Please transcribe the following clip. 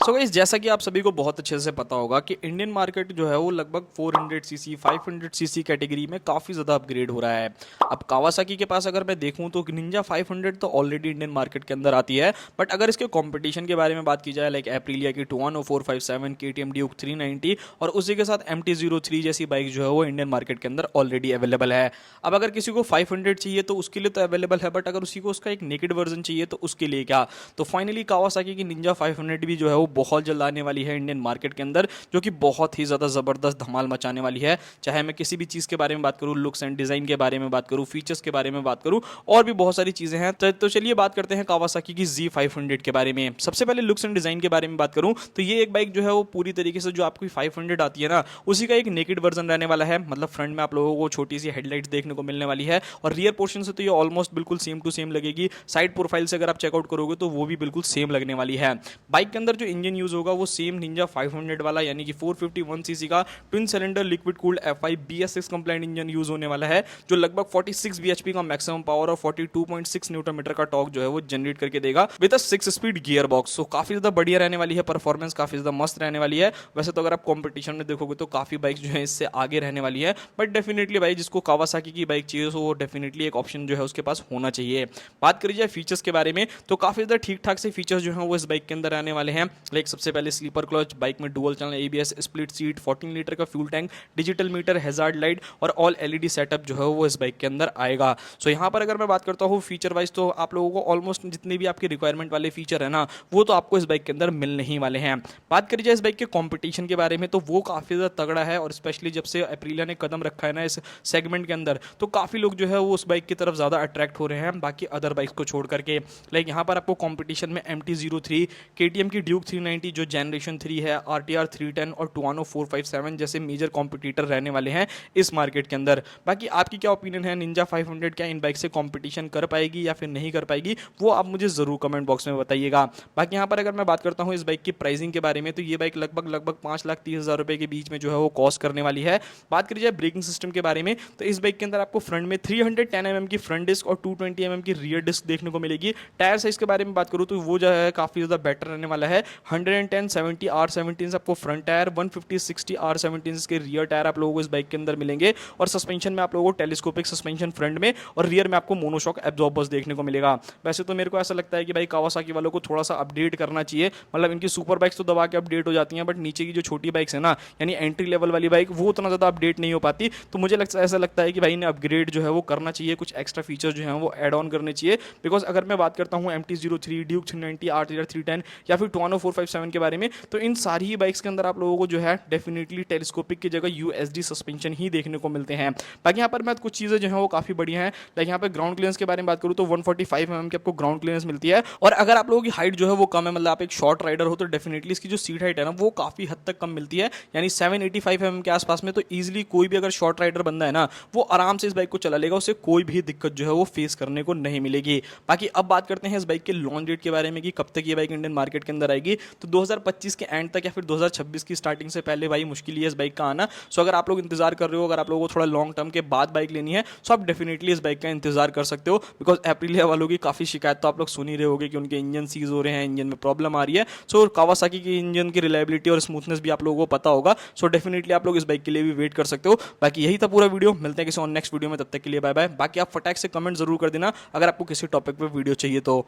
So guys, जैसा कि आप सभी को बहुत अच्छे से पता होगा कि इंडियन मार्केट जो है वो लगभग 400 सीसी 500 सीसी कैटेगरी में काफ़ी ज़्यादा अपग्रेड हो रहा है। अब कावासाकी के पास अगर मैं देखूं तो निंजा 500 तो ऑलरेडी इंडियन मार्केट के अंदर आती है, बट अगर इसके कंपटीशन के बारे में बात की जाए लाइक एप्रिलिया की 21457, केटीएम ड्यूक 390 और उसी के साथ MT-03 जैसी बाइक जो है वो इंडियन मार्केट के अंदर ऑलरेडी अवेलेबल है। अब अगर किसी को 500 चाहिए तो उसके लिए तो अवेलेबल है, बट अगर उसी को उसका एक नेकेड वर्जन चाहिए तो उसके लिए क्या। तो फाइनली कावासाकी की निंजा 500 भी जो है वो बहुत जल्द आने वाली है इंडियन मार्केट के अंदर, जो कि बहुत ही ज़्यादा ज़बरदस्त धमाल मचाने वाली है। चाहे मैं किसी भी चीज़ के बारे में बात करूँ, लुक्स एंड डिज़ाइन के बारे में बात करूँ, फीचर्स के बारे में बात करूँ, और भी बहुत सारी चीज़ें हैं। तो चलिए बात करते हैं कावासाकी की Z500 के बारे में। सबसे पहले लुक्स एंड डिज़ाइन के बारे में बात करूँ तो ये एक बाइक जो है वो पूरी तरीके से जो आपकी 500 आती है ना, उसी का एक नेकेड वर्जन रहने वाला है। मतलब फ्रंट में आप लोगों को छोटी सी हेडलाइट्स देखने को मिलने वाली है, और रियर पोर्शन से तो ये ऑलमोस्ट बिल्कुल सेम टू सेम लगेगी। साइड प्रोफाइल से अगर आप चेकआउट करोगे तो वो भी बिल्कुल सेम लगने वाली है। बाइक के अंदर जो इंजन यूज होगा वो सेम निंजा 500 वाला यानी कि 451 सीसी का twin cylinder liquid cooled F5 BS6 complaint engine use होने वाला है, जो लगभग 46 bhp का मैक्सिमम पावर और 42.6 न्यूटन मीटर का टॉर्क जो है वो जनरेट करके देगा with a 6 speed gear box. So काफी ज्यादा बढ़िया रहने वाली है, परफॉर्मेंस काफी ज्यादा मस्त रहने वाली है। वैसे तो अगर आप कॉम्पिटिशन में देखोगे तो काफी बाइक्स जो है इससे आगे रहने वाली है, बट डेफिनेटली भाई जिसको कावासाकी की बाइक चाहिए वो डेफिनेटली एक ऑप्शन जो है उसके पास होना चाहिए। बात करी जाए फीचर्स के बारे में तो काफी ज्यादा ठीक ठाक से फीचर्स जो है वो इस बाइक के अंदर आने वाले हैं। लाइक सबसे पहले स्लीपर क्लच, बाइक में dual channel ABS, split seat, 14 litre का fuel tank, digital meter, hazard light और ऑल LED सेटअप जो है वो इस बाइक के अंदर आएगा। सो यहाँ पर अगर मैं बात करता हूँ फीचर वाइज तो आप लोगों को ऑलमोस्ट जितने भी आपके रिक्वायरमेंट वाले फीचर है ना वो तो आपको इस बाइक के अंदर मिलने ही वाले हैं। बात करी जाए इस बाइक के कॉम्पिटिशन के बारे में तो वो काफ़ी ज़्यादा तगड़ा है, और स्पेशली जब से एप्रिलिया ने कदम रखा है ना इस सेगमेंट के अंदर तो काफ़ी लोग जो है वो उस बाइक की तरफ ज़्यादा अट्रैक्ट हो रहे हैं बाकी अदर बाइक्स को छोड़ करके। लाइक यहाँ पर आपको कॉम्पिटिशन में MT-03, KTM की ड्यूक 390 जो जनरेशन 3 है, RTR 310 और टुआनो 457 जैसे मेजर कॉम्पिटिटर रहने वाले हैं इस मार्केट के अंदर। बाकी आपकी क्या ओपिनियन है, निंजा 500 क्या इन बाइक से कंपटीशन कर पाएगी या फिर नहीं कर पाएगी, वो आप मुझे ज़रूर कमेंट बॉक्स में बताइएगा। बाकी यहाँ पर अगर मैं बात करता हूँ इस बाइक की प्राइसिंग के बारे में तो ये बाइक लगभग 5,30,000 रुपये के बीच में जो है वो कॉस्ट करने वाली है। बात करी जाए ब्रेकिंग सिस्टम के बारे में तो इस बाइक के अंदर आपको फ्रंट में 310 mm की फ्रंट डिस्क और 220 mm की रियर डिस्क देखने को मिलेगी। टायर साइज के बारे में बात करूँ तो वो जो है काफ़ी ज़्यादा बेटर रहने वाला है। 110/70 R17 आपको फ्रंट टायर, 150/60 R17 के रियर टायर आप लोगों को इस बाइक के अंदर मिलेंगे, और सस्पेंशन में आप लोगों को टेलीस्कोपिक सस्पेंशन फ्रंट में और रियर में आपको मोनोशॉक एब्जॉर्बर्स देखने को मिलेगा। वैसे तो मेरे को ऐसा लगता है कि भाई कावासाकी वालों को थोड़ा सा अपडेट करना चाहिए। मतलब इनकी सुपर बाइक्स तो दबा के अपडेट हो जाती हैं, बट नीचे की जो छोटी बाइक्स है ना यानी एंट्री लेवल वाली बाइक वो उतना ज़्यादा अपडेट नहीं हो पाती। तो मुझे ऐसा लगता है कि भाई इन्हें अपग्रेड जो है वो करना चाहिए, कुछ एक्स्ट्रा फीचर्स जो है वो एड ऑन करने चाहिए। बिकॉज अगर मैं बात करता हूँ MT-03, ड्यूक 390, RTR 310 या फिर टुआनो 457 के बारे में तो इन सारी ही बाइक्स के अंदर आप लोगों को जो है डेफिनेटली टेलीस्कोपिक की जगह USD सस्पेंशन ही देखने को मिलते हैं। बाकी यहाँ पर मैं कुछ चीज़ें जो है वो काफ़ी बढ़िया हैं। लाइक यहाँ पे ग्राउंड क्लियरेंस के बारे में बात करूँ तो 145 mm की आपको ग्राउंड क्लियरेंस मिलती है, और अगर आप लोगों की हाइट जो है वो कम है, मतलब आप एक शॉर्ट राइडर हो तो डेफिनेटली इसकी जो सीट हाइट है ना वो काफ़ी हद तक कम मिलती है, यानी 785 mm के आसपास में। तो ईजिली कोई भी अगर शॉर्ट राइडर बंदा है ना वो आराम से इस बाइक को चला लेगा, उससे कोई भी दिक्कत जो है वो फेस करने को नहीं मिलेगी। बाकी अब बात करते हैं इस बाइक के लॉन्च डेट के बारे में कि कब तक ये बाइक इंडियन मार्केट के अंदर आएगी। तो 2025 के एंड तक या फिर 2026 की स्टार्टिंग से पहले भाई मुश्किल ही है इस बाइक का आना। सो अगर आप लोग इंतजार कर रहे हो, अगर आप लोगों को थोड़ा लॉन्ग टर्म के बाद बाइक लेनी है सो आप डेफिनेटली इस बाइक का इंतजार कर सकते हो। बिकॉज एप्रिलिया वालों की काफ़ी शिकायत तो आप लोग सुन ही रहे होगे कि उनके इंजन सीज हो रहे हैं, इंजन में प्रॉब्लम आ रही है। सो कावासाकी की इंजन की रिलायबिलिटी और स्मूथनेस भी आप लोगों को पता होगा। सो डेफिनेटली आप लोग इस बाइक के लिए भी वेट कर सकते हो। बाकी यही था पूरा वीडियो, मिलते हैं किसी और नेक्स्ट वीडियो में, तब तक के लिए बाय बाय। बाकी आप फटाक से कमेंट जरूर कर देना अगर आपको किसी टॉपिक पर वीडियो चाहिए तो।